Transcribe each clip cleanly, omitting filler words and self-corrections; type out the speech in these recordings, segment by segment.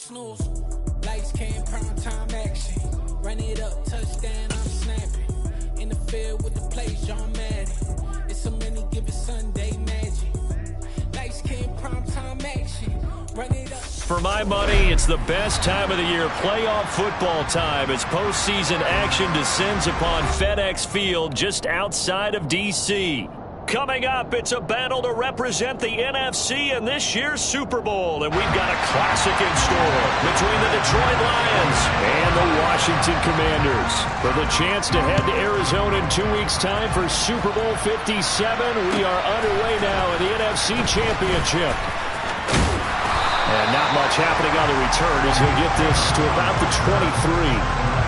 snooze. Lights came, prime time action. Run it up, touchdown, I'm snapping. In the field with the plays, John Madden. It's so many, give it Sunday magic. Lights came, prime time action. Run it up. For my money, it's the best time of the year, playoff football time, as postseason action descends upon FedEx Field just outside of D.C. Coming up, it's a battle to represent the NFC in this year's Super Bowl, and we've got a classic in store between the Detroit Lions and the Washington Commanders. For the chance to head to Arizona in 2 weeks' time for Super Bowl 57, we are underway now in the NFC Championship. And not much happening on the return as he'll get this to about the 23.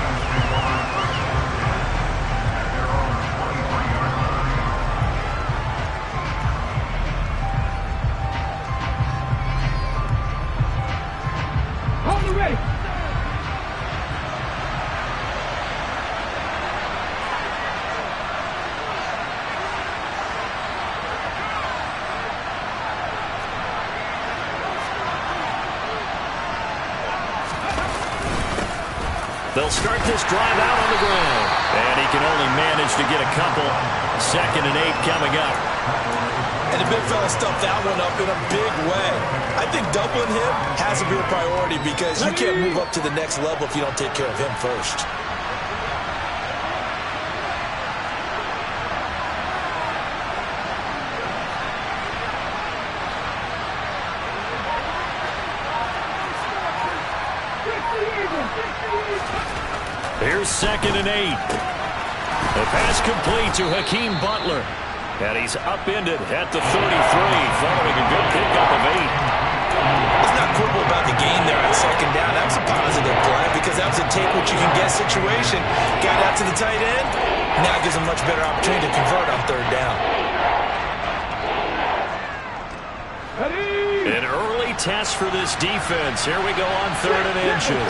They'll start this drive out on the ground. And he can only manage to get a couple. 2nd and 8 coming up. And the big fella stuffed that one up in a big way. I think doubling him has to be a priority because you can't move up to the next level if you don't take care of him first. Here's 2nd and 8. The pass complete to Hakeem Butler. And he's upended at the 33 following a good pickup of 8. Let's not quibble about the gain there on 2nd down. That was a positive play because that was a take what you can get situation. Got out to the tight end. Now gives him much better opportunity to convert on 3rd down. An early test for this defense. Here we go on 3rd and inches.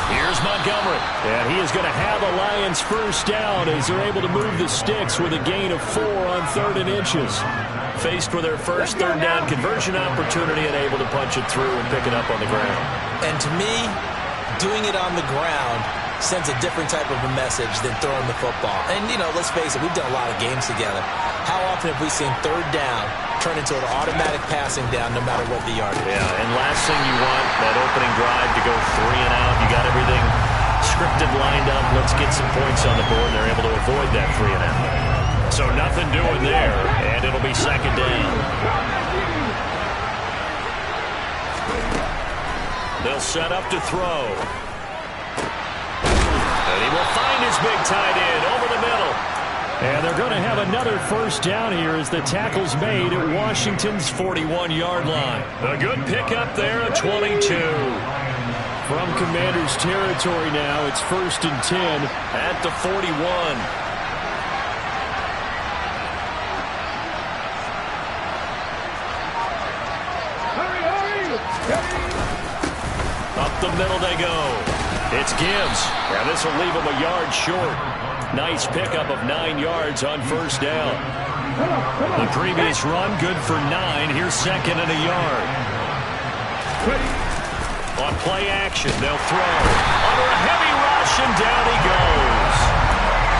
Here's Montgomery. And he is going to have a Lions first down as they're able to move the sticks with a gain of 4 on 3rd and inches. Faced with their first 3rd down conversion opportunity and able to punch it through and pick it up on the ground. And to me, doing it on the ground sends a different type of a message than throwing the football. And, you know, let's face it, we've done a lot of games together. How often have we seen 3rd down turn into an automatic passing down no matter what the yardage? Yeah, and last thing you want, that opening drive to go 3 and out. You got everything scripted, lined up. Let's get some points on the board. They're able to avoid that 3 and out. So nothing doing there, and it'll be 2nd down. They'll set up to throw. And he will find his big tight end over the middle. And they're going to have another first down here as the tackle's made at Washington's 41-yard line. A good pickup there at 22. From Commanders territory now, it's 1st and 10 at the 41. Up the middle they go. It's Gibbs. And this will leave him a yard short. Nice pickup of 9 yards on 1st down. The previous run, good for 9. Here's 2nd and a yard. On play action, they'll throw. Under a heavy rush, and down he goes.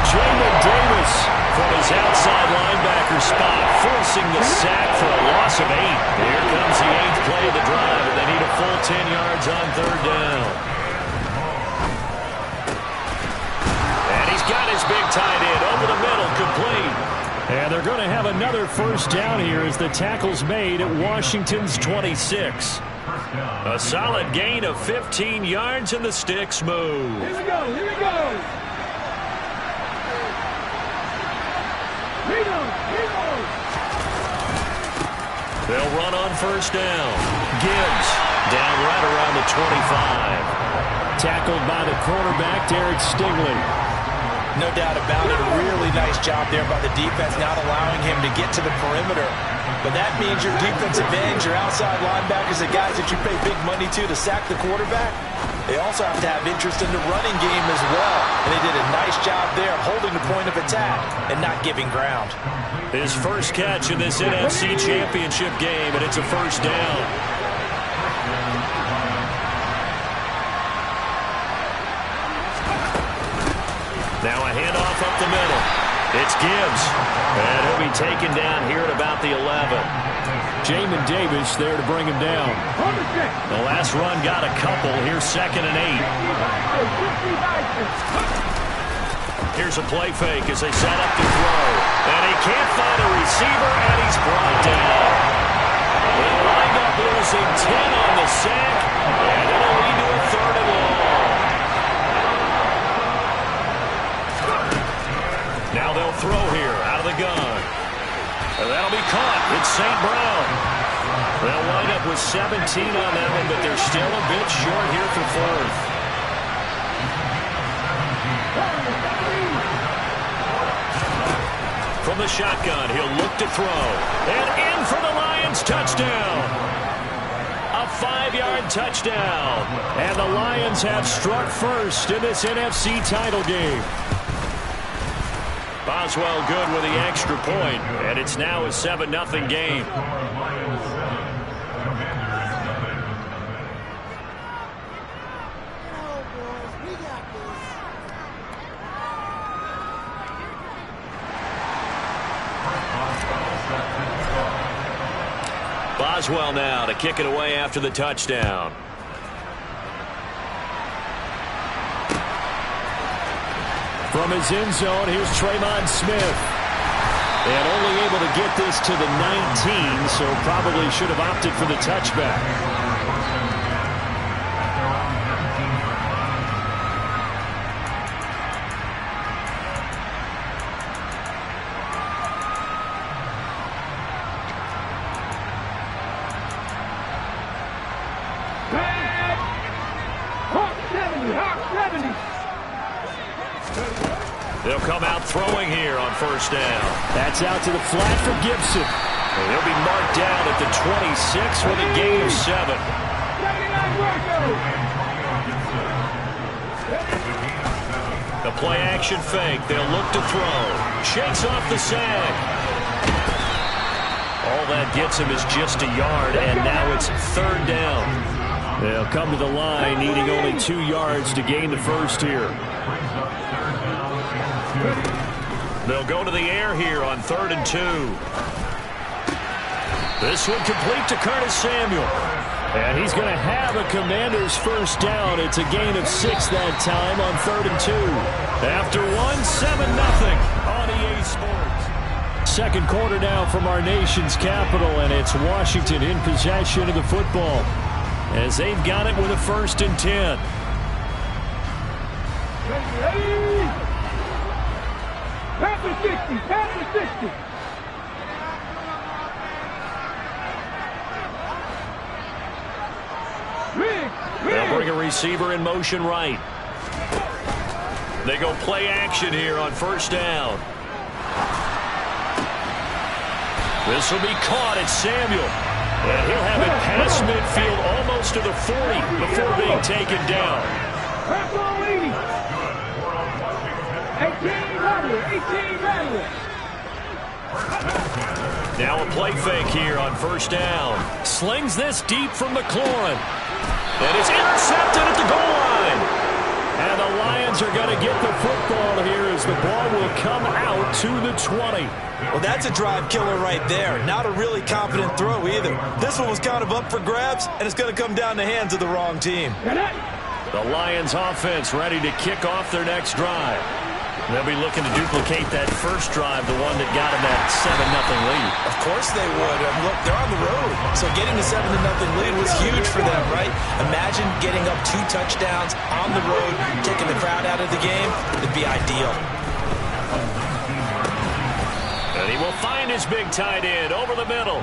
Jamin Davis from his outside linebacker spot, forcing the sack for a loss of 8. Here comes the 8th play of the drive, and they need a full 10 yards on 3rd down. Got his big tight end over the middle, complete. And they're going to have another first down here as the tackle's made at Washington's 26. A solid gain of 15 yards and the sticks move. Here we go, here we go. They'll run on first down. Gibbs down right around the 25. Tackled by the quarterback, Derek Stingley. No doubt about it. A really nice job there by the defense, not allowing him to get to the perimeter. But that means your defensive ends, your outside linebackers, the guys that you pay big money to sack the quarterback, they also have to have interest in the running game as well. And they did a nice job there holding the point of attack and not giving ground. His first catch in this NFC Championship game, and it's a first down. Now a handoff up the middle. It's Gibbs. And he'll be taken down here at about the 11. Jamin Davis there to bring him down. The last run got a couple. Here's 2nd and 8. Here's a play fake as they set up to throw. And he can't find a receiver, and he's brought down. They wind up losing 10 on the sack, and it'll lead to a 3rd and long. Now they'll throw here out of the gun. And that'll be caught. It's St. Brown. They'll wind up with 17 on that one, but they're still a bit short here for 4th. From the shotgun, he'll look to throw. And in for the Lions, touchdown. A 5-yard touchdown. And the Lions have struck first in this NFC title game. Boswell good with the extra point, and it's now a 7-0 game. Boswell now to kick it away after the touchdown. From his end zone, here's Tremon Smith. And only able to get this to the 19, so probably should have opted for the touchback. They'll come out throwing here on 1st down. That's out to the flat for Gibson. And he'll be marked down at the 26 with a gain of 7. The play action fake. They'll look to throw. Shakes off the sag. All that gets him is just a yard, and now it's 3rd down. They'll come to the line, needing only 2 yards to gain the first here. They'll go to the air here on 3rd and 2. This one complete to Curtis Samuel. And he's going to have a Commander's first down. It's a gain of 6 that time on 3rd and 2. After 7-0 on EA Sports. 2nd quarter now from our nation's capital, and it's Washington in possession of the football as they've got it with a 1st and 10. Pass the 60, pass the 60. They'll bring a receiver in motion right. They go play action here on 1st down. This will be caught at Samuel. And he'll have it past midfield almost to the 40 before being taken down. Press on 80. 18 Rattler. Now a play fake here on 1st down. Slings this deep from McLaurin. And it's intercepted at the goal line. And the Lions are going to get the football here as the ball will come out to the 20. Well, that's a drive killer right there. Not a really confident throw either. This one was kind of up for grabs, and it's going to come down the hands of the wrong team. The Lions offense ready to kick off their next drive. They'll be looking to duplicate that first drive, the one that got them that 7-0 lead. Of course they would. Look, they're on the road, so getting the 7-0 lead was huge for them, right? Imagine getting up 2 touchdowns on the road, taking the crowd out of the game. It'd be ideal. And he will He'll find his big tight end over the middle.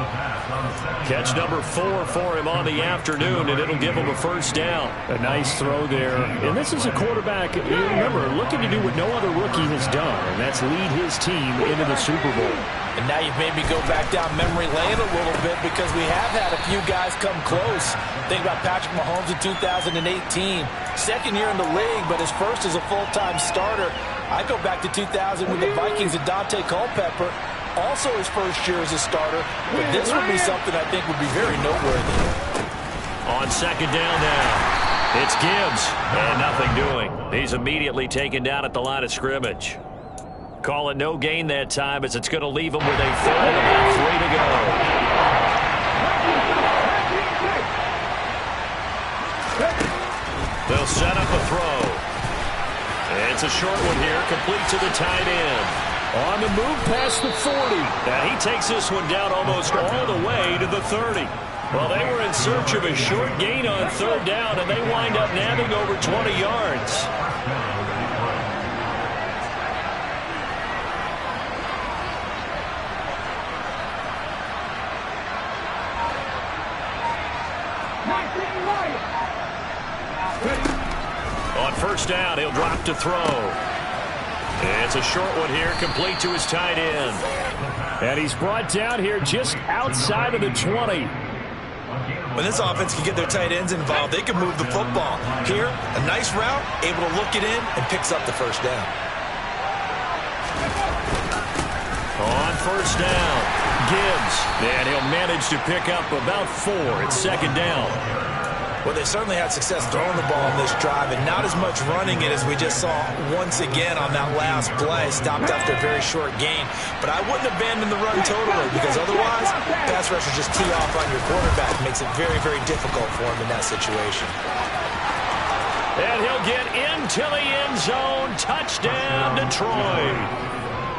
Catch number 4 for him on the afternoon, and it'll give him a first down. A nice throw there. And this is a quarterback, remember, looking to do what no other rookie has done, and that's lead his team into the Super Bowl. And now you've made me go back down memory lane a little bit because we have had a few guys come close. Think about Patrick Mahomes in 2018. Second year in the league, but his first as a full-time starter. I go back to 2000 with the Vikings and Dante Culpepper. Also his first year as a starter. But this would be something I think would be very noteworthy. On second down now, it's Gibbs. And nothing doing. He's immediately taken down at the line of scrimmage. Call it no gain that time as it's going to leave him with a third and about 3 to go. They'll set up a throw. It's a short one here, complete to the tight end. On the move past the 40. Now he takes this one down almost all the way to the 30. Well, they were in search of a short gain on third down, and they wind up nabbing over 20 yards. On first down, he'll drop to throw. It's a short one here, complete to his tight end. And he's brought down here just outside of the 20. When this offense can get their tight ends involved, they can move the football. Here, a nice route, able to look it in, and picks up the first down. On first down, Gibbs. And he'll manage to pick up about 4 at second down. Well, they certainly had success throwing the ball in this drive and not as much running it as we just saw once again on that last play. Stopped after a very short gain. But I wouldn't abandon the run totally because otherwise, pass rushers just tee off on your quarterback. Makes it very, very difficult for him in that situation. And he'll get into the end zone. Touchdown, Detroit.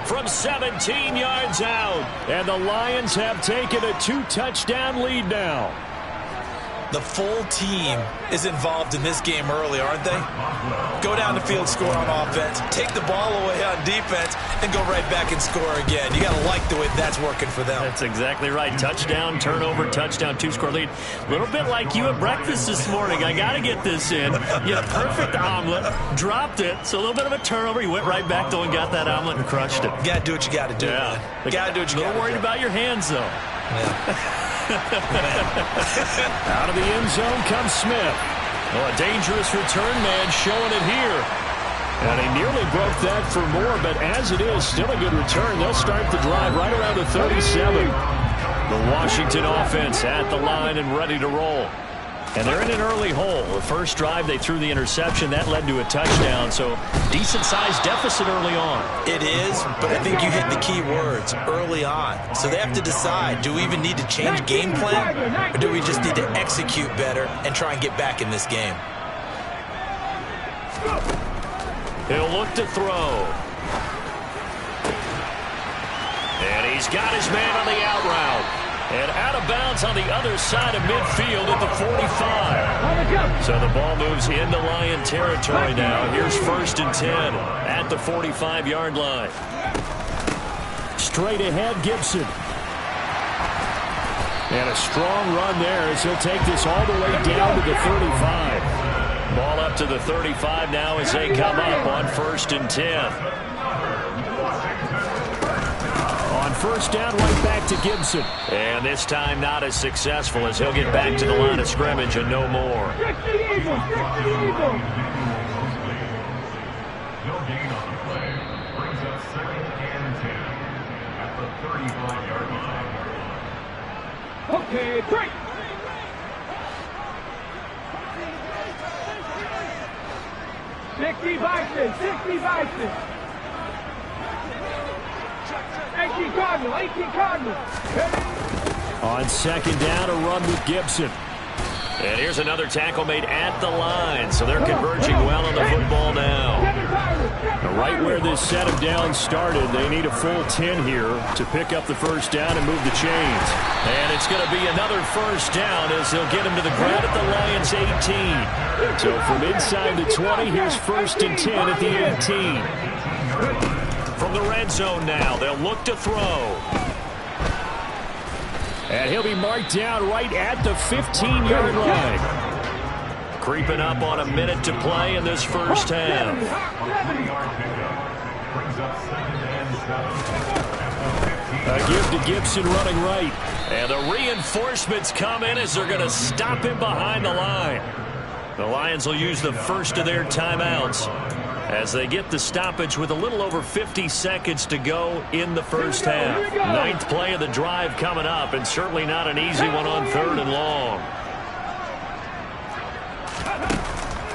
From 17 yards out. And the Lions have taken a 2-touchdown lead now. The full team is involved in this game early, aren't they? Go down the field, score on offense, take the ball away on defense, and go right back and score again. You got to like the way that's working for them. That's exactly right. Touchdown, turnover, touchdown, 2-score lead. A little bit like you at breakfast this morning. I got to get this in. You had a perfect omelet, dropped it, so a little bit of a turnover. You went right back, though, and got that omelet and crushed it. You got to do what you got to do, man. You got to do what you got to do. A little worried about your hands, though. Yeah. Out of the end zone comes Smith. Well, a dangerous return man showing it here. And he nearly broke that for more, but as it is, still a good return. They'll start the drive right around the 37. The Washington offense at the line and ready to roll. And they're in an early hole. The first drive, they threw the interception. That led to a touchdown, so decent-sized deficit early on. It is, but I think you hit the key words, early on. So they have to decide, do we even need to change game plan, or do we just need to execute better and try and get back in this game? He'll look to throw. And he's got his man on the out route. And out of bounds on the other side of midfield at the 45. So the ball moves into Lion territory now. Here's 1st and 10 at the 45-yard line. Straight ahead, Gibson. And a strong run there as he'll take this all the way down to the 35. Ball up to the 35 now as they come up on 1st and 10. On first down, right back to Gibson. And this time not as successful as he'll get back to the line of scrimmage and no more. Okay, break. Sixty Bison. 18 Cardinals. On second down, a run with Gibson. And here's another tackle made at the line, so they're converging well on the football now. Right where this set of downs started, they need a full 10 here to pick up the first down and move the chains. And it's going to be another first down as they'll get him to the ground at the Lions' 18. So from inside the 20, here's 1st and 10 at the 18. from the red zone now. They'll look to throw. And he'll be marked down right at the 15-yard line. Creeping up on a minute to play in this first half. A give to Gibson running right. And the reinforcements come in as they're going to stop him behind the line. The Lions will use the first of their timeouts as they get the stoppage with a little over 50 seconds to go in the first half. Ninth play of the drive coming up, and certainly not an easy one on 3rd and long.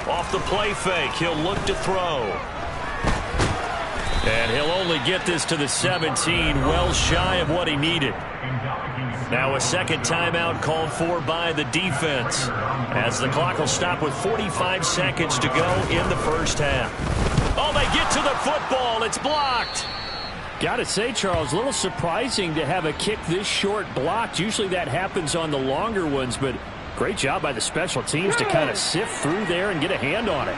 Off the play fake, he'll look to throw. And he'll only get this to the 17, well shy of what he needed. Now a second timeout called for by the defense as the clock will stop with 45 seconds to go in the first half. Oh, they get to the football. It's blocked. Got to say, Charles, a little surprising to have a kick this short blocked. Usually that happens on the longer ones, but great job by the special teams to kind of sift through there and get a hand on it.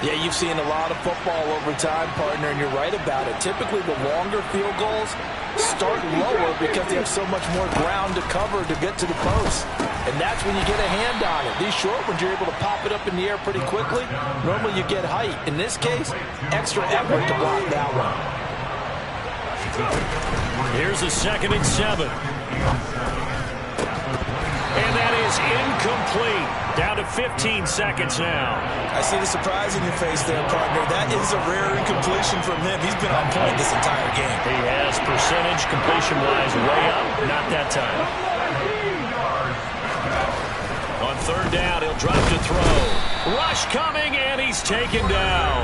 Yeah, you've seen a lot of football over time, partner, and you're right about it. Typically, the longer field goals start lower because they have so much more ground to cover to get to the post. And that's when you get a hand on it. These short ones, you're able to pop it up in the air pretty quickly. Normally, you get height. In this case, extra effort to block that one. Here's a 2nd and 7. And that is incomplete. Down to 15 seconds now. I see the surprise in your face there, partner. That is a rare incompletion from him. He's been on point this entire game. He has percentage completion-wise way up. Not that time. On 3rd down, he'll drop to throw. Rush coming, and he's taken down.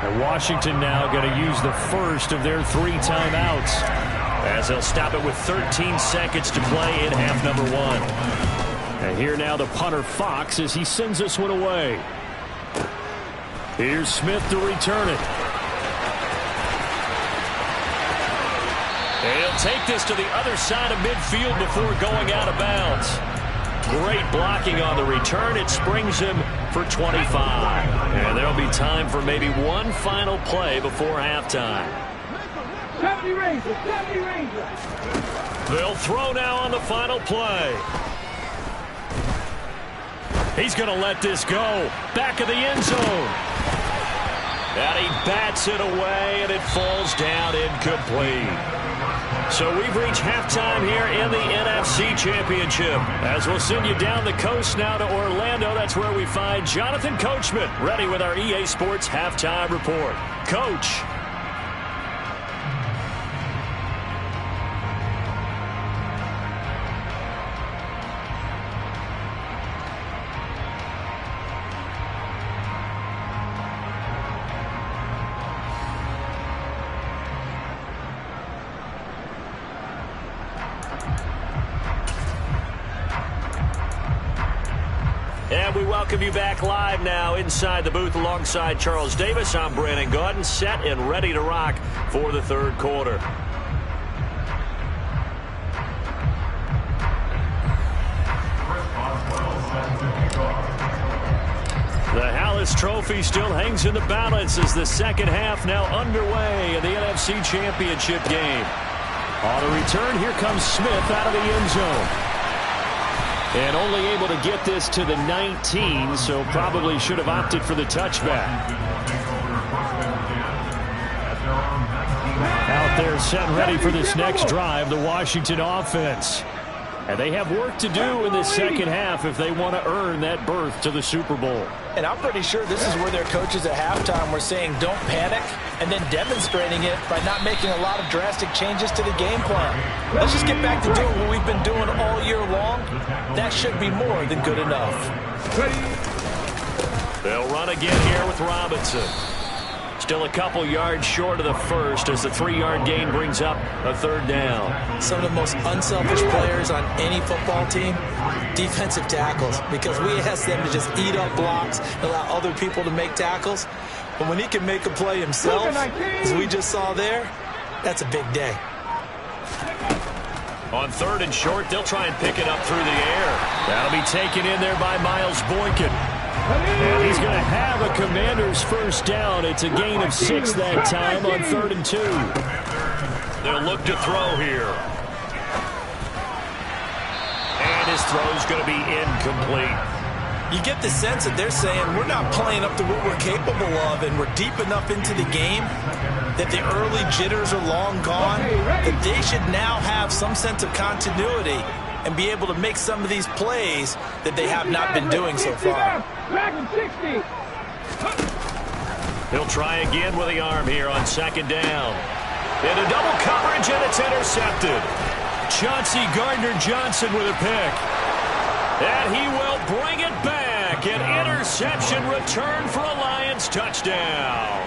And Washington now going to use the first of their 3 timeouts, as they'll stop it with 13 seconds to play in half number 1. And here now the punter Fox as he sends this one away. Here's Smith to return it. And he'll take this to the other side of midfield before going out of bounds. Great blocking on the return. It springs him for 25. And there'll be time for maybe one final play before halftime. 70 Rangers, 70 Rangers. They'll throw now on the final play. He's going to let this go. Back of the end zone. And he bats it away, and it falls down incomplete. So we've reached halftime here in the NFC Championship. As we'll send you down the coast now to Orlando, that's where we find Jonathan Coachman, ready with our EA Sports Halftime Report. Coach. And we welcome you back live now inside the booth alongside Charles Davis. I'm Brandon Gaudin, set and ready to rock for the 3rd quarter. The Hallis Trophy still hangs in the balance as the 2nd half now underway in the NFC Championship game. On the return, here comes Smith out of the end zone. And only able to get this to the 19, so probably should have opted for the touchback. Out there set and ready for this next drive, the Washington offense. And they have work to do in this 2nd half if they want to earn that berth to the Super Bowl. And I'm pretty sure this is where their coaches at halftime were saying don't panic, and then demonstrating it by not making a lot of drastic changes to the game plan. Let's just get back to doing what we've been doing all year long. That should be more than good enough. They'll run again here with Robinson. Still a couple yards short of the first as the 3-yard gain brings up a 3rd down. Some of the most unselfish players on any football team, defensive tackles, because we ask them to just eat up blocks, allow other people to make tackles. But when he can make a play himself, as we just saw there, that's a big day. On 3rd and short, they'll try and pick it up through the air. That'll be taken in there by Miles Boykin. And he's going to have a Commander's first down. It's a gain of 6 that time on 3rd and 2. They'll look to throw here. And his throw's going to be incomplete. You get the sense that they're saying we're not playing up to what we're capable of, and we're deep enough into the game that the early jitters are long gone, that they should now have some sense of continuity and be able to make some of these plays that they have not been doing so far. He'll try again with the arm here on 2nd down. Into double coverage, and it's intercepted. Chauncey Gardner-Johnson with a pick. And he will bring it back. An interception return for a Lions touchdown.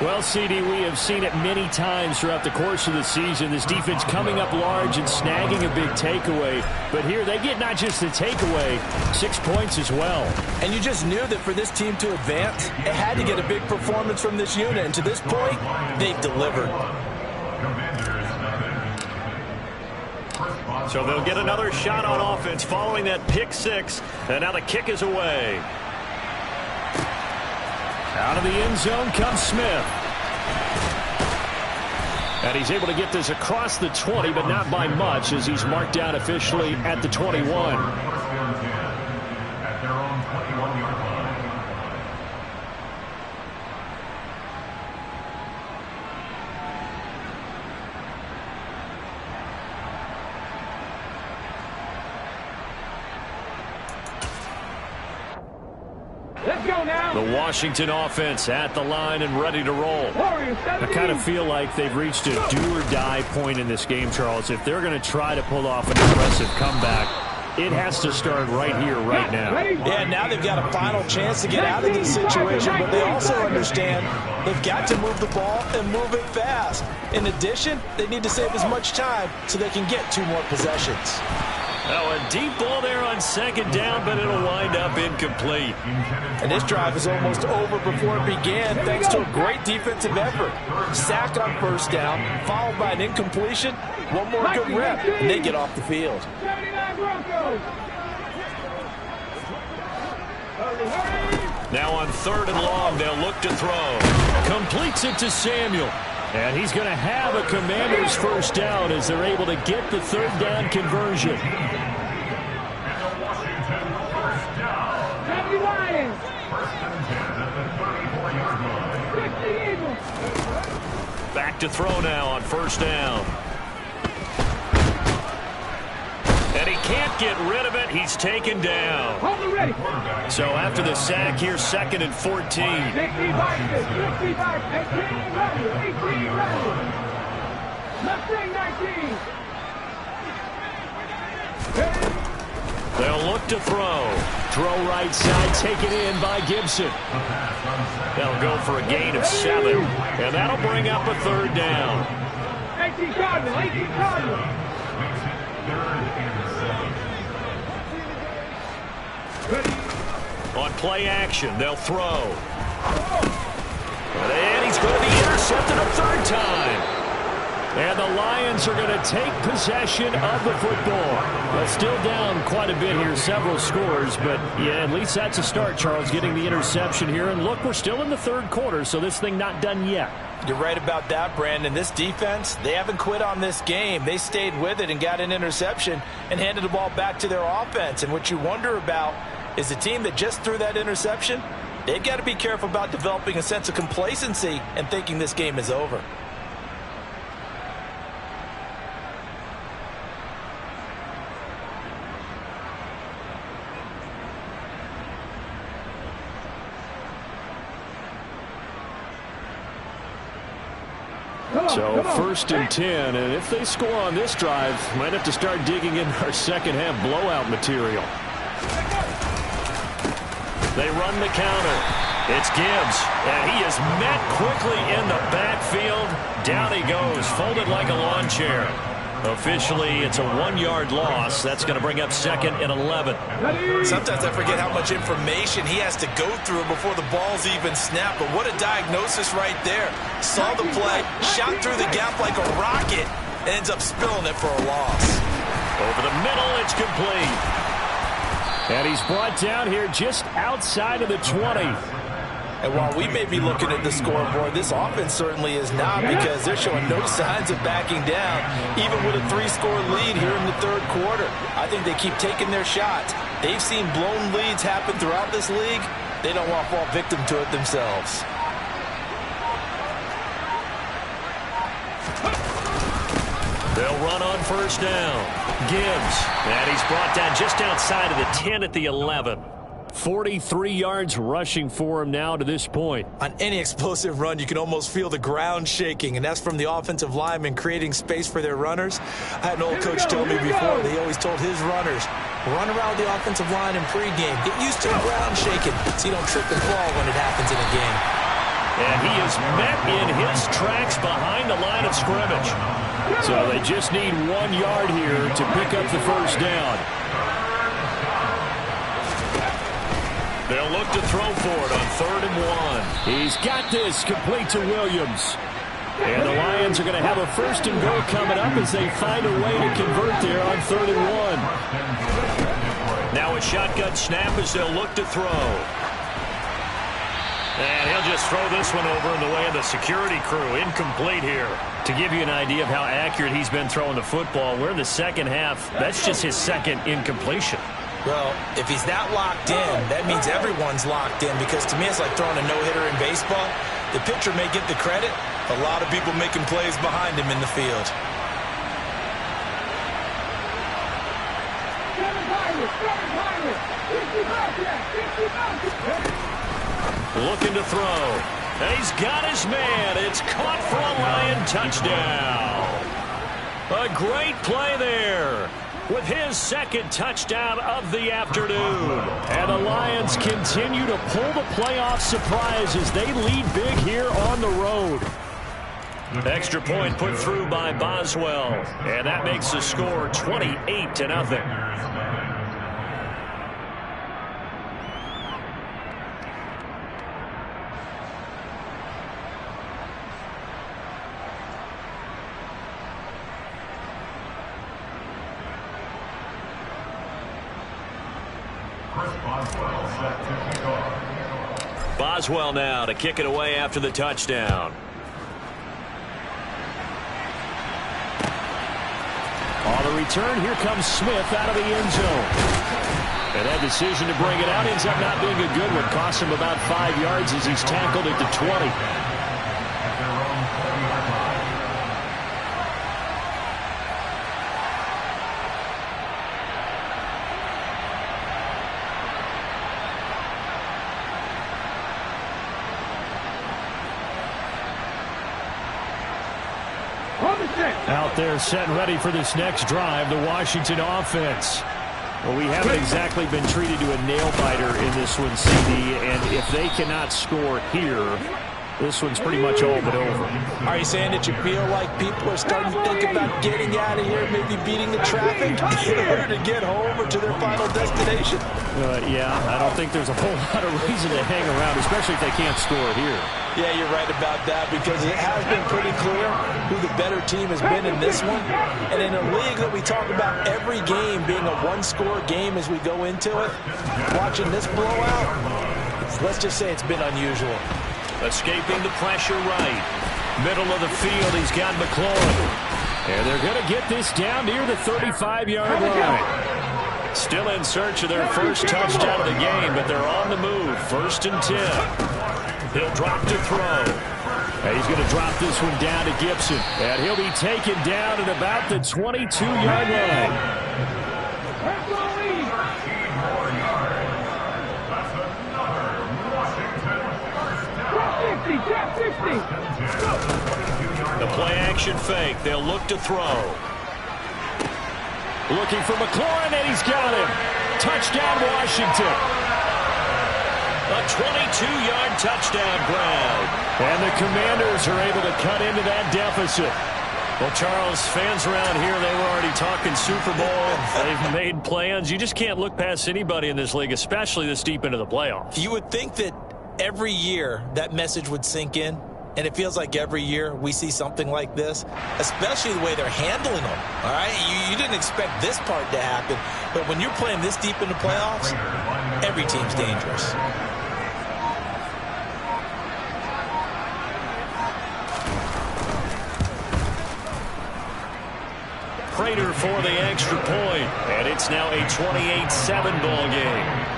Well, CD, we have seen it many times throughout the course of the season. This defense coming up large and snagging a big takeaway. But here they get not just the takeaway, 6 points as well. And you just knew that for this team to advance, it had to get a big performance from this unit. And to this point, they've delivered. So they'll get another shot on offense following that pick 6. And now the kick is away. Out of the end zone comes Smith. And he's able to get this across the 20, but not by much, as he's marked down officially at the 21. The Washington offense at the line and ready to roll. I kind of feel like they've reached a do-or-die point in this game, Charles. If they're going to try to pull off an impressive comeback, it has to start right here, right now. Yeah, now they've got a final chance to get out of this situation, but they also understand they've got to move the ball and move it fast. In addition, they need to save as much time so they can get 2 more possessions. Oh, a deep ball there on 2nd down, but it'll wind up incomplete. And this drive is almost over before it began, thanks to a great defensive effort. Sack on 1st down, followed by an incompletion. One more good rep, and they get off the field. Now on 3rd and long, they'll look to throw. Completes it to Samuel. And he's going to have a Commander's first down as they're able to get the 3rd down conversion. Back to throw now on 1st down. And he can't get rid of it. He's taken down. So after the sack here, 2nd and 14. They'll look to throw. Throw right side, taken in by Gibson. They'll go for a gain of 7. And that'll bring up a 3rd down. 18 Cardinals. On play action, they'll throw. And he's going to be intercepted a 3rd time. And the Lions are going to take possession of the football. Well, still down quite a bit here, several scores, but yeah, at least that's a start, Charles, getting the interception here. And look, we're still in the 3rd quarter, so this thing not done yet. You're right about that, Brandon. This defense, they haven't quit on this game. They stayed with it and got an interception and handed the ball back to their offense. And what you wonder about is the team that just threw that interception, they've got to be careful about developing a sense of complacency and thinking this game is over. So 1st and 10, and if they score on this drive, might have to start digging in our 2nd half blowout material. They run the counter. It's Gibbs, and he is met quickly in the backfield. Down he goes, folded like a lawn chair. Officially, it's a 1-yard loss. That's going to bring up 2nd and 11. Sometimes I forget how much information he has to go through before the ball's even snapped. But what a diagnosis right there. Saw the play, shot through the gap like a rocket, and ends up spilling it for a loss. Over the middle, it's complete. And he's brought down here just outside of the 20. And while we may be looking at the scoreboard, this offense certainly is not, because they're showing no signs of backing down, even with a 3-score lead here in the third quarter. I think they keep taking their shots. They've seen blown leads happen throughout this league. They don't want to fall victim to it themselves. They'll run on first down. Gibbs. And he's brought down just outside of the 10 at the 11. 43 yards rushing for him now to this point. On any explosive run, you can almost feel the ground shaking, and that's from the offensive linemen creating space for their runners. I had an old coach tell me before, they always told his runners, run around the offensive line in pregame. Get used to the ground shaking so you don't trip and fall when it happens in a game. And he is met in his tracks behind the line of scrimmage. So they just need 1 yard here to pick up the first down. They'll look to throw for it on 3rd and 1. He's got this, complete to Williams. And the Lions are going to have a first and goal coming up as they find a way to convert there on 3rd and 1. Now a shotgun snap as they'll look to throw. And he'll just throw this one over in the way of the security crew. Incomplete here. To give you an idea of how accurate he's been throwing the football, we're in the second half. That's just his second incompletion. Well, if he's that locked in, that means everyone's locked in, because to me it's like throwing a no-hitter in baseball. The pitcher may get the credit. A lot of people making plays behind him in the field. Looking to throw. And he's got his man. It's caught for a Lion touchdown. A great play there with his second touchdown of the afternoon. And the Lions continue to pull the playoff surprise as they lead big here on the road. Extra point put through by Boswell. And that makes the score 28-0. Boswell now to kick it away after the touchdown. On the return, here comes Smith out of the end zone. And that decision to bring it out ends up not being a good one. Cost him about 5 yards as he's tackled at the 20. Out there set and ready for this next drive, the Washington offense. Well, we haven't exactly been treated to a nail-biter in this one, CD, and if they cannot score here, this one's pretty much all but over. Are you saying that you feel like people are starting to think about getting out of here, maybe beating the traffic in order to get home or to their final destination? Yeah, I don't think there's a whole lot of reason to hang around, especially if they can't score here. Yeah, you're right about that, because it has been pretty clear who the better team has been in this one. And in a league that we talk about every game being a one-score game as we go into it, watching this blowout, let's just say it's been unusual. Escaping the pressure right. Middle of the field, he's got McLaurin. And they're going to get this down near the 35-yard line. Still in search of their first touchdown of the game, but they're on the move. 1st and 10. He'll drop to throw. And he's going to drop this one down to Gibson. And he'll be taken down at about the 22-yard line. The play-action fake. They'll look to throw. Looking for McLaurin, and he's got him. Touchdown, Washington. A 22-yard touchdown grab. And the Commanders are able to cut into that deficit. Well, Charles, fans around here, they were already talking Super Bowl. They've made plans. You just can't look past anybody in this league, especially this deep into the playoffs. You would think that every year that message would sink in. And it feels like every year we see something like this, especially the way they're handling them. All right, you didn't expect this part to happen, but when you're playing this deep in the playoffs, every team's dangerous. Prater for the extra point, and it's now a 28-7 ball game.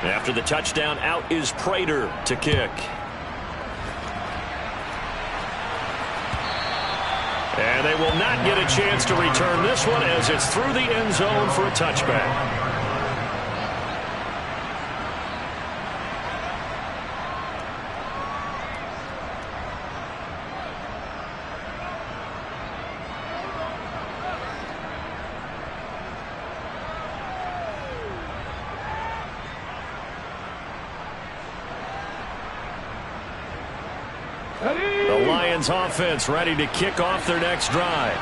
After the touchdown, out is Prater to kick. And they will not get a chance to return this one as it's through the end zone for a touchback. The Lions offense ready to kick off their next drive.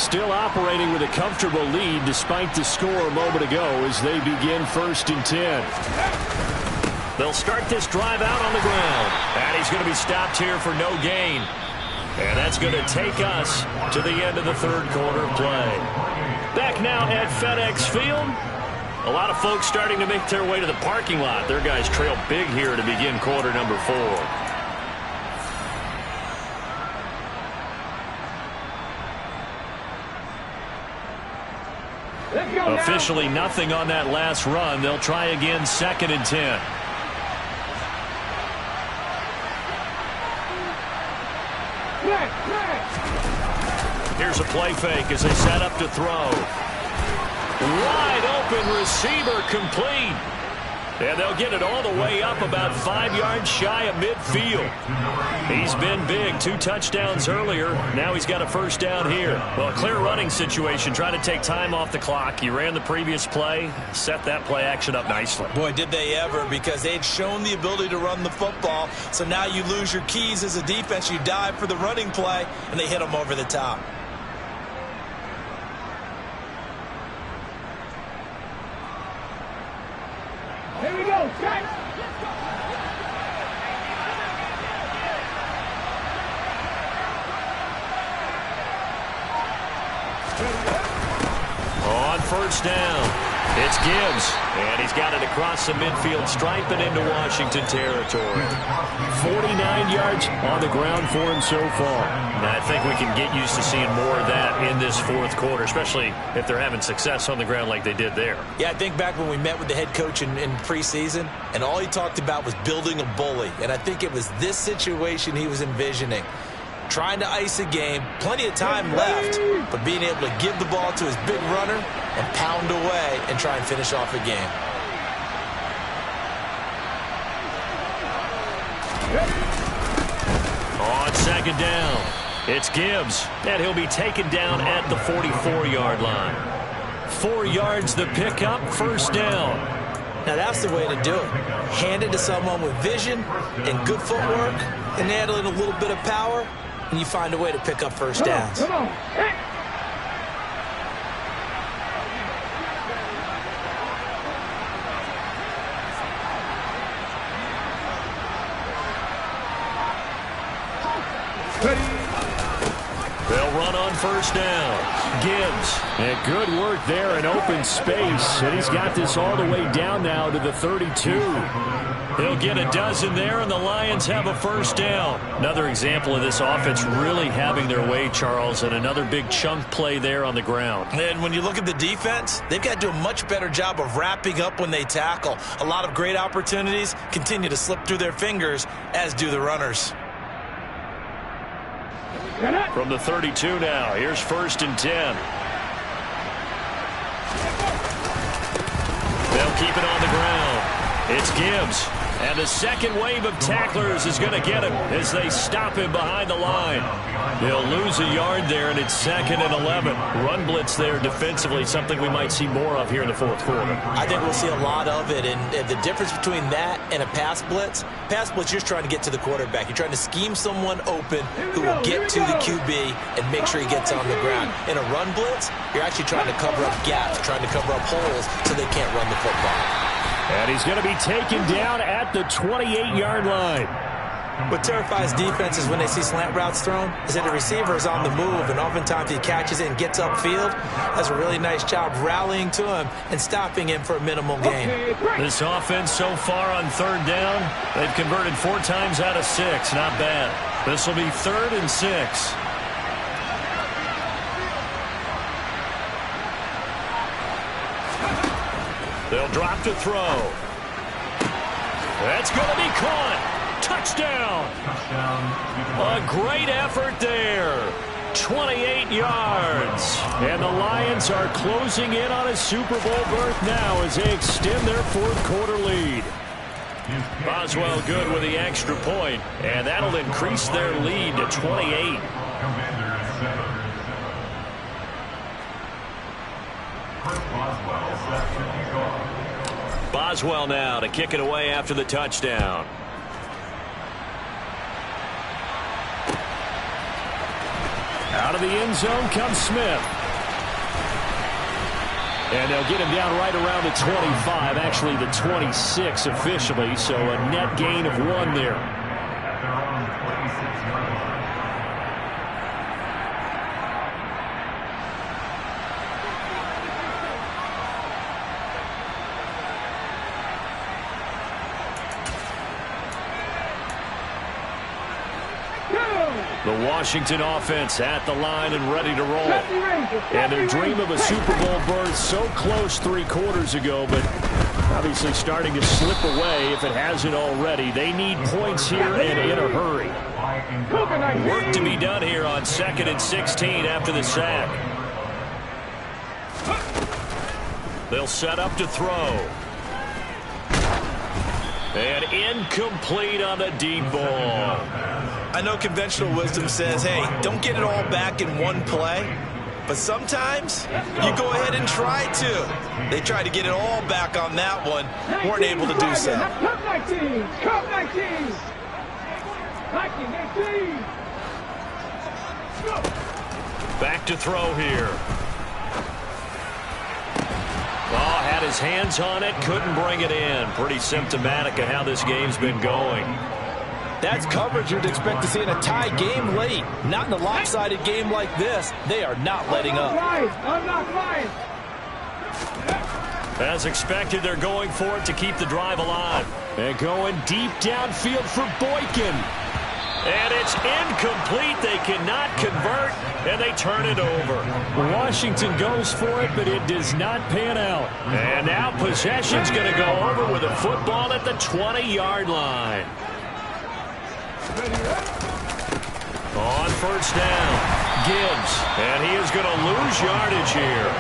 Still operating with a comfortable lead despite the score a moment ago as they begin 1st and 10. They'll start this drive out on the ground. And he's going to be stopped here for no gain. And that's going to take us to the end of the third quarter play. Back now at FedEx Field. A lot of folks starting to make their way to the parking lot. Their guys trail big here to begin quarter number 4. Officially nothing on that last run. They'll try again 2nd and 10. Here's a play fake as they set up to throw. Wide open receiver complete. And they'll get it all the way up about 5 yards shy of midfield. He's been big. 2 touchdowns earlier. Now he's got a first down here. Well, a clear running situation. Trying to take time off the clock. He ran the previous play. Set that play action up nicely. Boy, did they ever, because they'd shown the ability to run the football. So now you lose your keys as a defense. You dive for the running play, and they hit him over the top. Here we go, check. On first down, it's Gibbs, and he's got it across the midfield stripe and into Washington territory. 49 yards on the ground for him so far. And I think we can get used to seeing more of that in this fourth quarter, especially if they're having success on the ground like they did there. Yeah, I think back when we met with the head coach in preseason, and all he talked about was building a bully. And I think it was this situation he was envisioning. Trying to ice a game, plenty of time left, but being able to give the ball to his big runner and pound away and try and finish off a game. On 2nd down, it's Gibbs, and he'll be taken down at the 44-yard line. 4 yards the pickup, first down. Now that's the way to do it. Hand it to someone with vision and good footwork and add in a little bit of power, and you find a way to pick up first downs. Come on. Hey. They'll run on first down. Gibbs. And good work there in open space. And he's got this all the way down now to the 32. He'll get a dozen there, and the Lions have a first down. Another example of this offense really having their way, Charles, and another big chunk play there on the ground. And when you look at the defense, they've got to do a much better job of wrapping up when they tackle. A lot of great opportunities continue to slip through their fingers, as do the runners. From the 32 now, here's 1st and 10. They'll keep it on the ground. It's Gibbs, And the second wave of tacklers is going to get him as they stop him behind the line. He'll lose a yard there, and it's 2nd and 11. Run blitz there defensively, something we might see more of here in the fourth quarter. I think we'll see a lot of it, and the difference between that and a pass blitz, you're just trying to get to the quarterback. You're trying to scheme someone open who will get to the QB and make sure he gets on the ground. In a run blitz, you're actually trying to cover up gaps, trying to cover up holes so they can't run the football. And he's going to be taken down at the 28-yard line. What terrifies defenses when they see slant routes thrown is that the receiver is on the move, and oftentimes he catches it and gets upfield. Does a really nice job rallying to him and stopping him for a minimal gain. This offense so far on 3rd down, they've converted 4 times out of 6. Not bad. This will be 3rd and 6. They'll drop to throw. That's going to be caught. Touchdown. A great effort there. 28 yards. And the Lions are closing in on a Super Bowl berth now as they extend their 4th quarter lead. Boswell good with the extra point, and that'll increase their lead to 28. Boswell now to kick it away after the touchdown. Out of the end zone comes Smith. And they'll get him down right around the 25, actually the 26 officially, so a net gain of 1 there. The Washington offense at the line and ready to roll. And their dream of a Super Bowl berth so close 3 quarters ago, but obviously starting to slip away if it hasn't already. They need points here and in a hurry. Work to be done here on 2nd and 16 after the sack. They'll set up to throw. And incomplete on the deep ball. I know conventional wisdom says, hey, don't get it all back in one play. But sometimes you go ahead and try to. They tried to get it all back on that one. Weren't able to do so. Come 19! Come 19! 19, 18! Back to throw here. Oh, had his hands on it, couldn't bring it in. Pretty symptomatic of how this game's been going. That's coverage you'd expect to see in a tie game late. Not in a lopsided game like this. They are not letting up. As expected, they're going for it to keep the drive alive. And going deep downfield for Boykin. And it's incomplete. They cannot convert, and they turn it over. Washington goes for it, but it does not pan out. And now possession's going to go over with a football at the 20-yard line. On 1st down, Gibbs, and he is going to lose yardage here.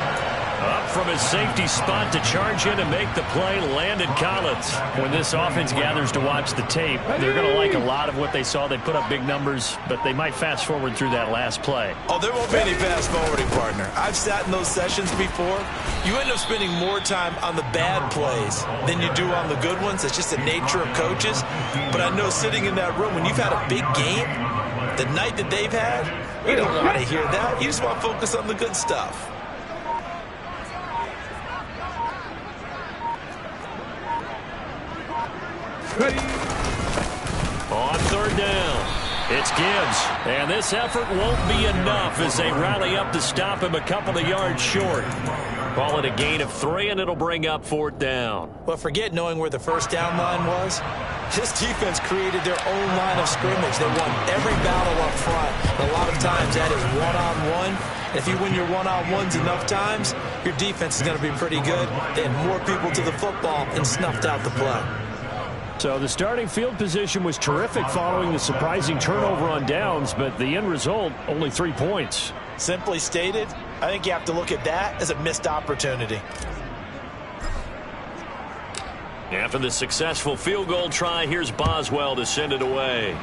Up from his safety spot to charge in and make the play, Landon Collins. When this offense gathers to watch the tape, they're going to like a lot of what they saw. They put up big numbers, but they might fast forward through that last play. Oh, there won't be any fast forwarding, partner. I've sat in those sessions before. You end up spending more time on the bad plays than you do on the good ones. It's just the nature of coaches. But I know sitting in that room, when you've had a big game, the night that they've had, you don't want to hear that. You just want to focus on the good stuff. Ready. On 3rd down, it's Gibbs. And this effort won't be enough as they rally up to stop him a couple of yards short. Call it a gain of 3, and it'll bring up 4th down. Well, forget knowing where the 1st down line was. This defense created their own line of scrimmage. They won every battle up front. And a lot of times that is one-on-one. If you win your one-on-ones enough times, your defense is going to be pretty good. They had more people to the football and snuffed out the play. So the starting field position was terrific following the surprising turnover on downs, but the end result, only 3 points. Simply stated, I think you have to look at that as a missed opportunity. After the successful field goal try, here's Boswell to send it away.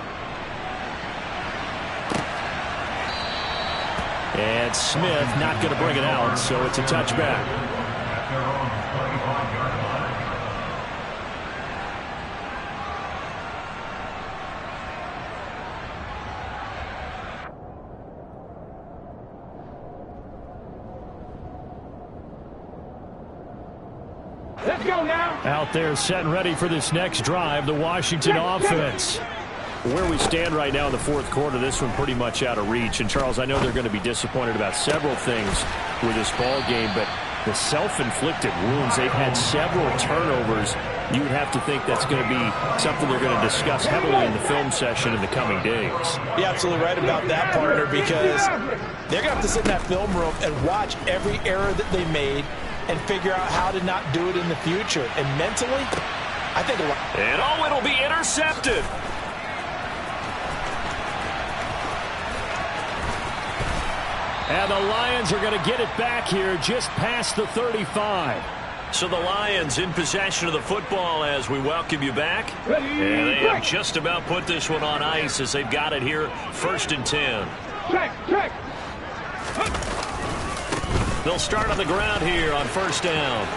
And Smith not going to bring it out, so it's a touchback. Let's go now. Out there set and ready for this next drive, the Washington offense. Where we stand right now in the fourth quarter, this one pretty much out of reach. And, Charles, I know they're going to be disappointed about several things with this ball game, but the self-inflicted wounds, they've had several turnovers. You would have to think that's going to be something they're going to discuss heavily in the film session in the coming days. You're absolutely right about that, partner, because they're going to have to sit in that film room and watch every error that they made and figure out how to not do it in the future. And mentally, I think a lot. And, oh, it'll be intercepted. And the Lions are going to get it back here just past the 35. So the Lions in possession of the football as we welcome you back. And they have just about put this one on ice as they've got it here, 1st and 10. Check. They'll start on the ground here on 1st down.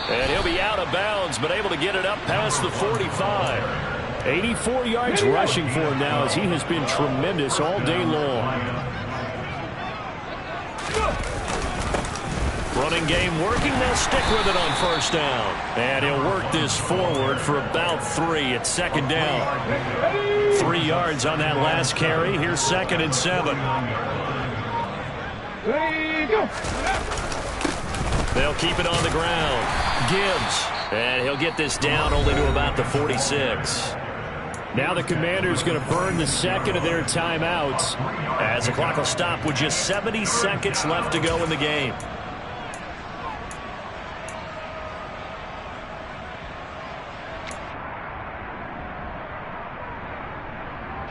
And he'll be out of bounds, but able to get it up past the 45. 84 yards rushing for him now as he has been tremendous all day long. Running game working. They'll stick with it on 1st down. And he'll work this forward for about 3 at 2nd down. 3 yards on that last carry. Here's 2nd and 7. They'll keep it on the ground. Gibbs. And he'll get this down only to about the 46. Now the Commanders going to burn the second of their timeouts as the clock will stop with just 70 seconds left to go in the game.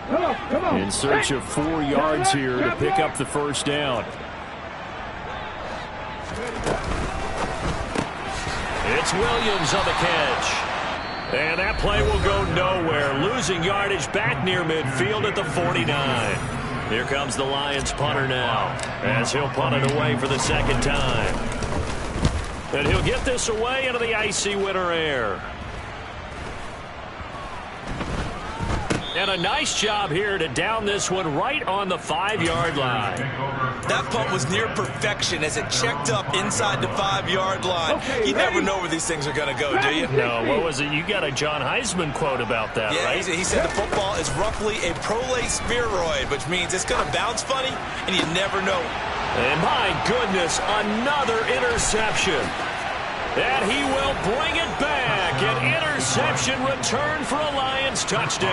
Come on. In search of 4 yards here to pick up the 1st down. It's Williams on the catch. And that play will go nowhere. Losing yardage back near midfield at the 49. Here comes the Lions punter now as he'll punt it away for the 2nd time. And he'll get this away into the icy winter air. And a nice job here to down this one right on the 5-yard line. That punt was near perfection as it checked up inside the 5-yard line. You never know where these things are going to go, do you? No, what was it? You got a John Heisman quote about that, yeah, right? He said the football is roughly a prolate spheroid, which means it's going to bounce funny, and you never know. And my goodness, another interception. And he will bring it back. An interception return for a Lions touchdown.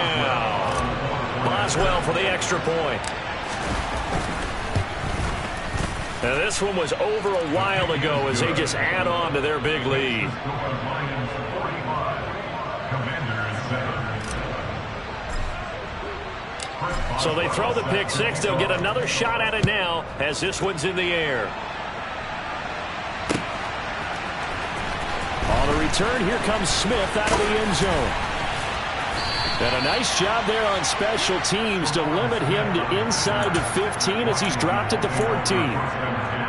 Boswell for the extra point. Now this one was over a while ago as they just add on to their big lead. So they throw the pick six. They'll get another shot at it now as this one's in the air. On the return, here comes Smith out of the end zone. And a nice job there on special teams to limit him to inside the 15 as he's dropped at the 14.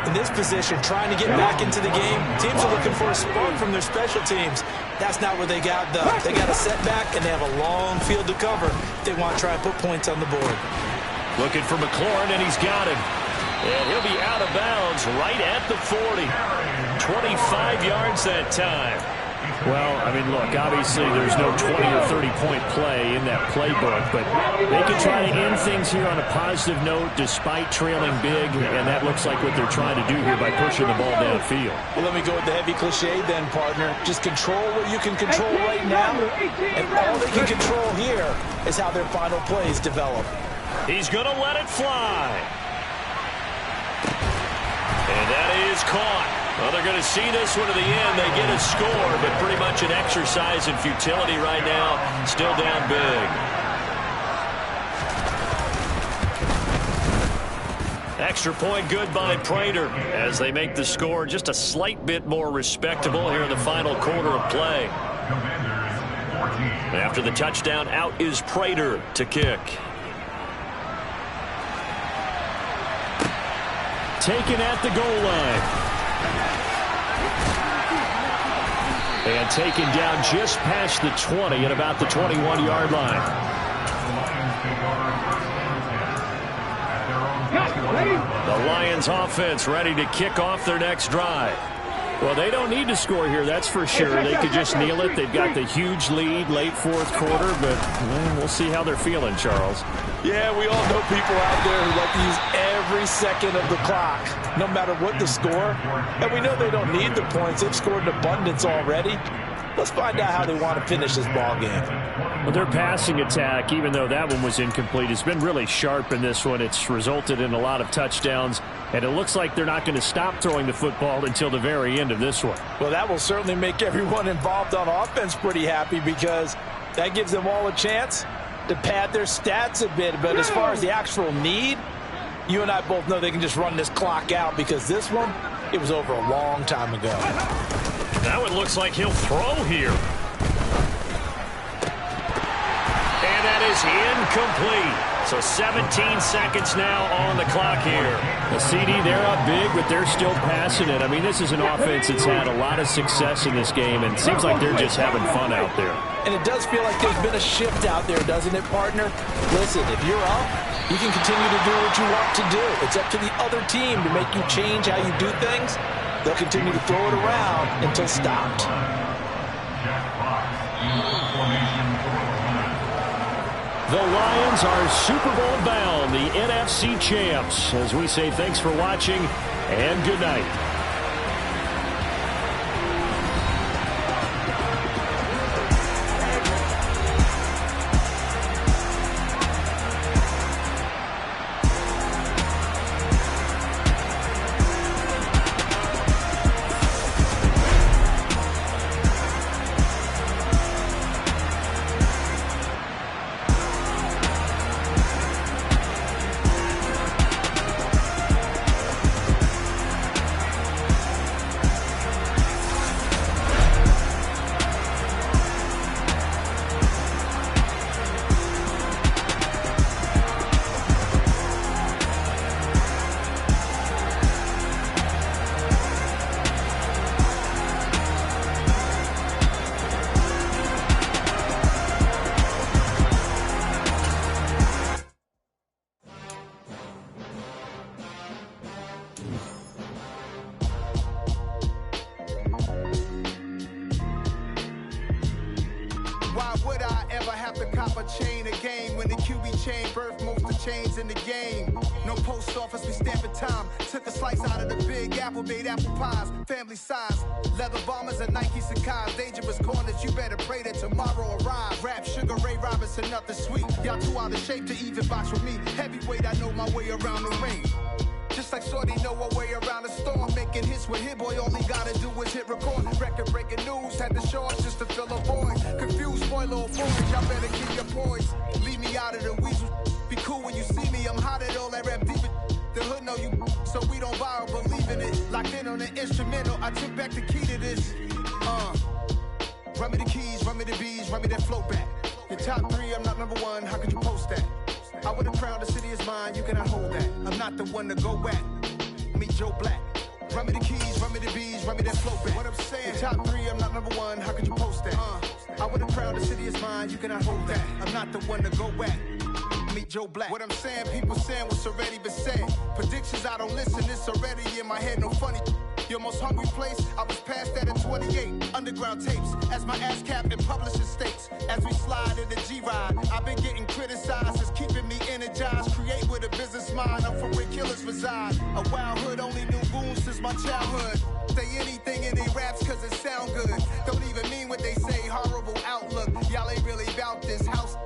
In this position, trying to get back into the game, teams are looking for a spark from their special teams. That's not where they got a setback, and they have a long field to cover. They want to try and put points on the board. Looking for McLaurin, and he's got him. And he'll be out of bounds right at the 40. 25 yards that time. Well, I mean, look, obviously there's no 20 or 30-point play in that playbook, but they can try to end things here on a positive note despite trailing big, and that looks like what they're trying to do here by pushing the ball downfield. Well, let me go with the heavy cliche then, partner. Just control what you can control right now, and all they can control here is how their final plays develop. He's going to let it fly. And that is caught. Well, they're going to see this one to the end. They get a score, but pretty much an exercise in futility right now. Still down big. Extra point good by Prater as they make the score just a slight bit more respectable here in the final quarter of play. After the touchdown, out is Prater to kick. Taken at the goal line. And taken down just past the 20 at about the 21-yard line. The Lions offense ready to kick off their next drive. Well, they don't need to score here, that's for sure. They could just kneel it. They've got the huge lead late fourth quarter, but we'll see how they're feeling, Charles. Yeah, we all know people out there who like to use every second of the clock, no matter what the score. And we know they don't need the points. They've scored in abundance already. Let's find out how they want to finish this ball game. Well, their passing attack, even though that one was incomplete, has been really sharp in this one. It's resulted in a lot of touchdowns, and it looks like they're not going to stop throwing the football until the very end of this one. Well, that will certainly make everyone involved on offense pretty happy because that gives them all a chance to pad their stats a bit. But as far as the actual need, you and I both know they can just run this clock out because this one, it was over a long time ago. Now it looks like he'll throw here. And that is incomplete. So 17 seconds now on the clock here. The CD, they're up big, but they're still passing it. I mean, this is an offense that's had a lot of success in this game, and it seems like they're just having fun out there. And it does feel like there's been a shift out there, doesn't it, partner? Listen, if you're up, you can continue to do what you want to do. It's up to the other team to make you change how you do things. They'll continue to throw it around until stopped. The Lions are Super Bowl bound, the NFC champs. As we say, thanks for watching and good night. Chains in the game. No post office, we stamping time. Took a slice out of the big apple, made apple pies. Family size, leather bombers and Nike Sacai's. Dangerous corners, you better pray that tomorrow arrives. Rap, Sugar Ray Robinson, nothing sweet. Y'all too out of shape to even box with me. Heavyweight, I know my way around the ring. Just like Shorty know her way around the storm. Making hits with Hit Boy, all he gotta do is hit record. Record breaking news, had to show up just to fill a void. Confused, spoiler, or void, y'all better keep your poise. Leave me out of the weasel. Be cool when you see me, I'm hot at all that rap deep. The hood know you, so we don't borrow, believe in it. Locked in on the instrumental, I took back the key to this. Run me the keys, run me the bees, run me that flow back. Your top three, I'm not number one, how could you post that? I would have crowned the city is mine, you cannot hold that. I'm not the one to go at. Meet Joe Black. Run me the keys, run me the bees, run me that flow back. What I'm saying, your top three, I'm not number one, how could you post that? I would have crowned the city is mine, you cannot hold that. I'm not the one to go at. Meet Joe Black. What I'm saying, people saying what's already been said. Predictions, I don't listen, it's already in my head, no funny. Your most hungry place, I was past that at 28. Underground tapes, as my ass cap in publishing states. As we slide in the G-Ride, I've been getting criticized, it's keeping me energized. Create with a business mind, I'm from where killers reside. A wild hood, only knew goons since my childhood. Say anything in they raps cause it sound good. Don't even mean what they say, horrible outlook. Y'all ain't really about this house.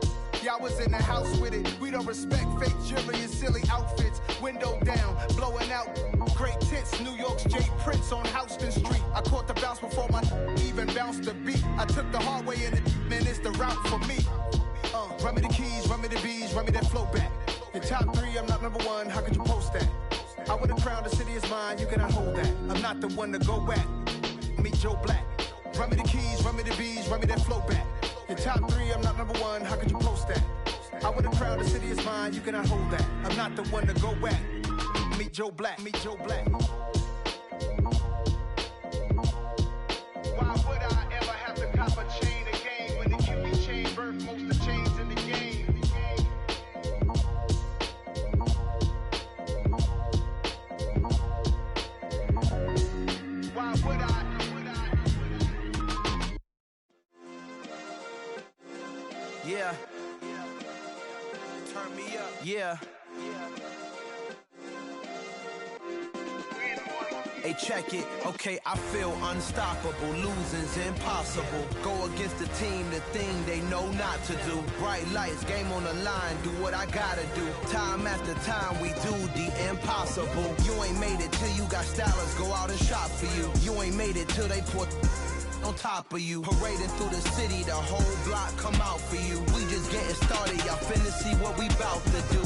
Y'all was in the house with it. We don't respect fake jewelry and silly outfits. Window down, blowing out great tits. New York's J. Prince on Houston Street. I caught the bounce before my even bounced the beat. I took the hard way in it, man, it's the route for me. Run me the keys, run me the bees, run me that flow back. Your top three, I'm not number one, how could you post that? I would have crowned the city is mine, you cannot hold that. I'm not the one to go at. Meet Joe Black. Run me the keys, run me the bees, run me that flow back. Your top 3, I'm not number 1, how could you post that? I want a crowd, the city is mine, you cannot hold that. I'm not the one to go back. Meet Joe Black, meet Joe Black. Why would I ever have to cop a chain again when the QB chain birthed most of the chains in the game? Why would I? Yeah. Turn me up. Yeah. Hey, check it. Okay, I feel unstoppable. Losing's impossible. Go against the team, the thing they know not to do. Bright lights, game on the line, do what I gotta do. Time after time, we do the impossible. You ain't made it till you got stylers go out and shop for you. You ain't made it till they put on top of you. Parading through the city, the whole block come out for you. We just getting started, y'all finna see what we bout to do.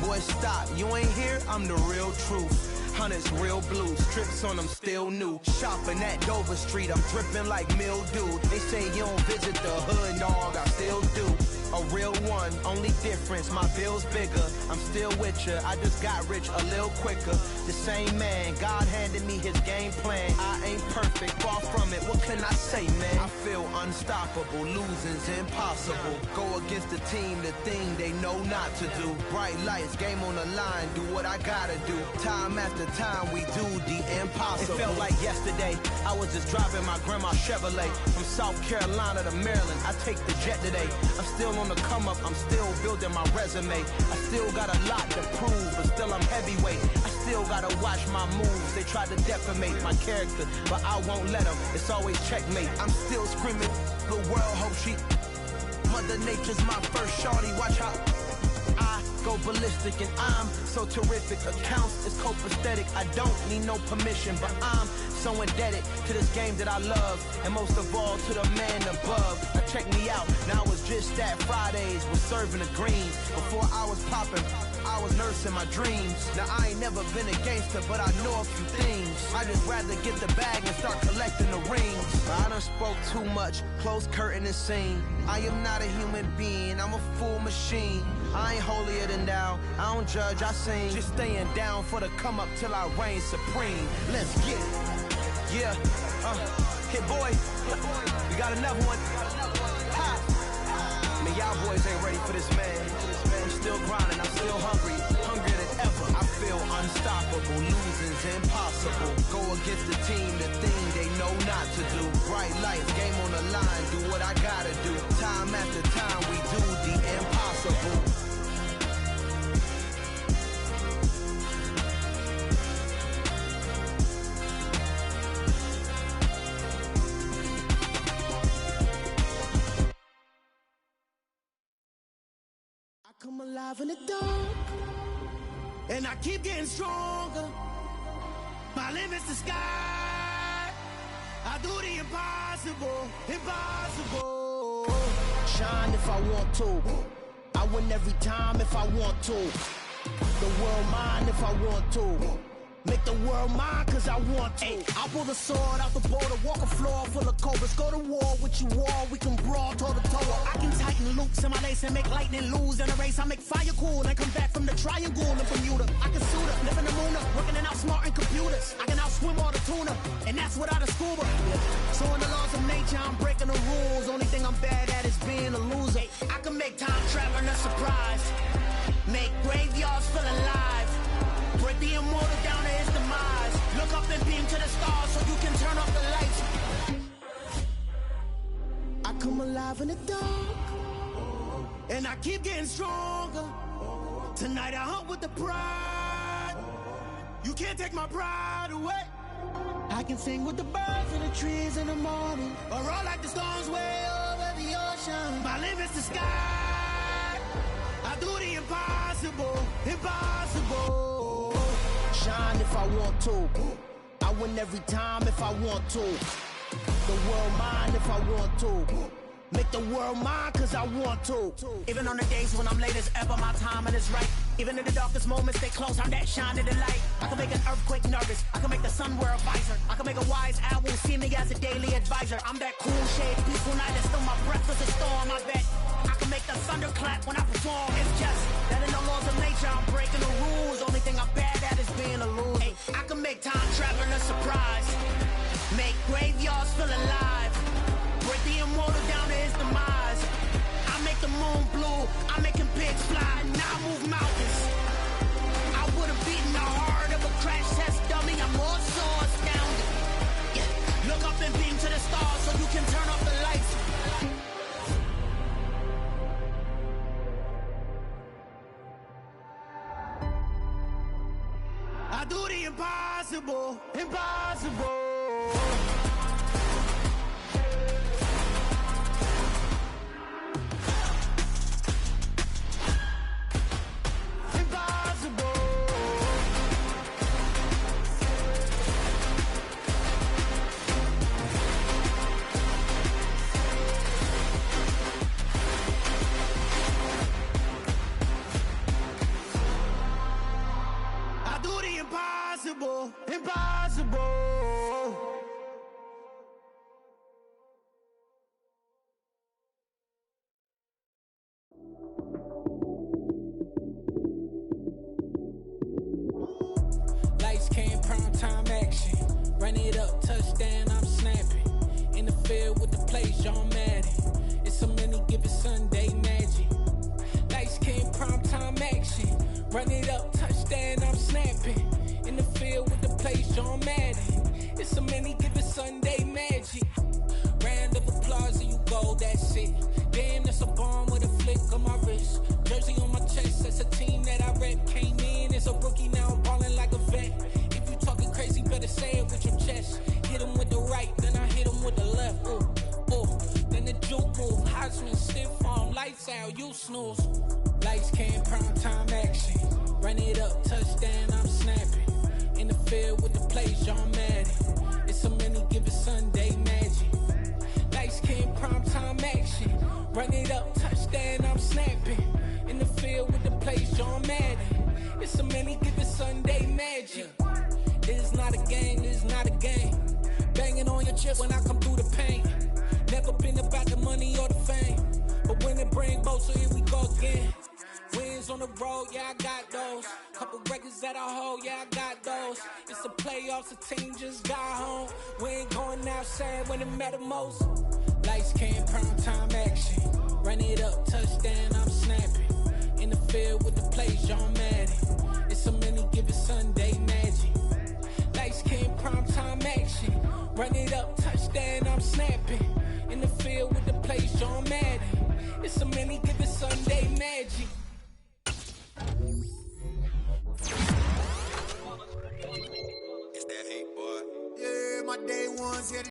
Boy, stop, you ain't here, I'm the real truth. Hunters, real blue, strips on them still new. Shopping at Dover Street, I'm dripping like mildew. They say you don't visit the hood, dog, I still do. A real one, only difference, my bill's bigger. I'm still with ya, I just got rich a little quicker. The same man, God handed me his game plan. I ain't perfect, far from it, what can I say, man? I feel unstoppable, losing's impossible. Go against the team, the thing they know not to do. Bright lights, game on the line, do what I gotta do. Time after time, we do the impossible. It felt like yesterday, I was just driving my grandma's Chevrolet. From South Carolina to Maryland, I take the jet today. I'm still on the come up, I'm still building my resume. I still got a lot to prove, but still I'm heavyweight. I still gotta watch my moves. They try to defamate my character, but I won't let them. It's always checkmate. I'm still screaming, the world hope she. Mother Nature's my first shorty, watch how I go ballistic, and I'm so terrific. Accounts is copacetic, I don't need no permission, but I'm so indebted to this game that I love, and most of all to the man above. Now check me out, now it's just that Fridays was serving the greens. Before I was popping, I was nursing my dreams. Now I ain't never been a gangster, but I know a few things. I just rather get the bag and start collecting the rings. I done spoke too much, close curtain and scene. I am not a human being, I'm a full machine. I ain't holier than thou, I don't judge, I sing. Just staying down for the come up till I reign supreme. Let's get it. Yeah, hit boy, we got another one. Ha. Man, y'all boys ain't ready for this, man. I'm still grinding, I'm still hungry, hungrier than ever. I feel unstoppable, losing's impossible. Go against the team, the thing they know not to do. Bright lights, game on the line, do what I gotta do. Time after time, we do the impossible. Come alive in the dark, and I keep getting stronger. My limit's the sky. I do the impossible, impossible. Shine if I want to. I win every time if I want to. The world mine if I want to. Make the world mine cause I want to. Ay, I'll pull the sword out the border, walk a floor full of cobras. Go to war with you all, we can brawl toe to toe. I can tighten loops in my lace and make lightning lose in a race. I make fire cool and come back from the triangle in Bermuda. I can suit up, live in the moon up, working and outsmarting computers. I can outswim all the tuna, and that's without a scuba. So in the laws of nature, I'm breaking the rules. Only thing I'm bad at is being a loser. I can make time traveling a surprise, make graveyards feel alive. Break the immortal down to his demise. Look up and beam to the stars so you can turn off the lights. I come alive in the dark, and I keep getting stronger. Tonight I hunt with the pride. You can't take my pride away. I can sing with the birds and the trees in the morning, or roll like the storms way over the ocean. My limit's the sky. I do the impossible, impossible. Shine if I want to. I win every time if I want to. The world mine if I want to. Make the world mine cause I want to. Even on the days when I'm late as ever, my timing is right. Even in the darkest moments, stay close, I'm that shine of the light. I can make an earthquake nervous, I can make the sun wear a visor. I can make a wise owl see me as a daily advisor. I'm that cool shade, peaceful night that's still my breath is a storm, I bet. I can make the thunder clap when I perform. It's just that in the laws of nature, I'm breaking the rules. Only thing I'm bad at is being a loser. Hey, I can make time travel a surprise. Make graveyards feel alive. Break the immortal down to his demise. I make the moon blue, I'm making pigs fly. Now I move mountains. I would've beaten the heart of a crash test dummy. I'm more so astounded. Yeah. Look up and beam to the stars so you can turn off the lights. I do the impossible, impossible. Impossible, impossible. Lights came, prime time action. Run it up, touchdown, I'm snapping. In the field with the plays, John Madden. It's a many given Sunday magic. Lights came, prime time action. Run it up, touchdown, I'm snapping. In the field with the plays, John Madden. It's a many given Sunday magic. Round of applause and you go, that's it. Damn, that's a bomb with a flick on my wrist. Jersey on my chest, that's a team that I rep. Came in as a rookie, now I'm ballin' like a vet. If you talking crazy, better say it with your chest. Hit him with the right, then I hit him with the left. Ooh, ooh. Then the juke move, Heisman, stiff arm, lights out, you snooze. Lights came, prime time action. Run it up, touchdown, I'm snapping. In the field with the plays, John Madden. It's a many given Sunday magic. Lights came, prime time action. Run it up, touchdown, I'm snapping. In the field with the plays, John Madden. It's a many given Sunday magic. This is not a game, this is not a game. Banging on your chest when I come through the pain. Never been about the money or the fame. But when it bring both, so here we go again. Wins on the road, yeah, I got those. Couple records that I hold, yeah, I got those. It's the playoffs, the team just got home. We ain't going outside when it matter most. Lights came, prime time action. Run it up, touchdown, I'm snapping. In the field with the plays, John Madden. It's a many given Sunday magic. Lights came, prime time action. Run it up, touchdown, I'm snapping. In the field with the plays, John Madden. It's a many given Sunday.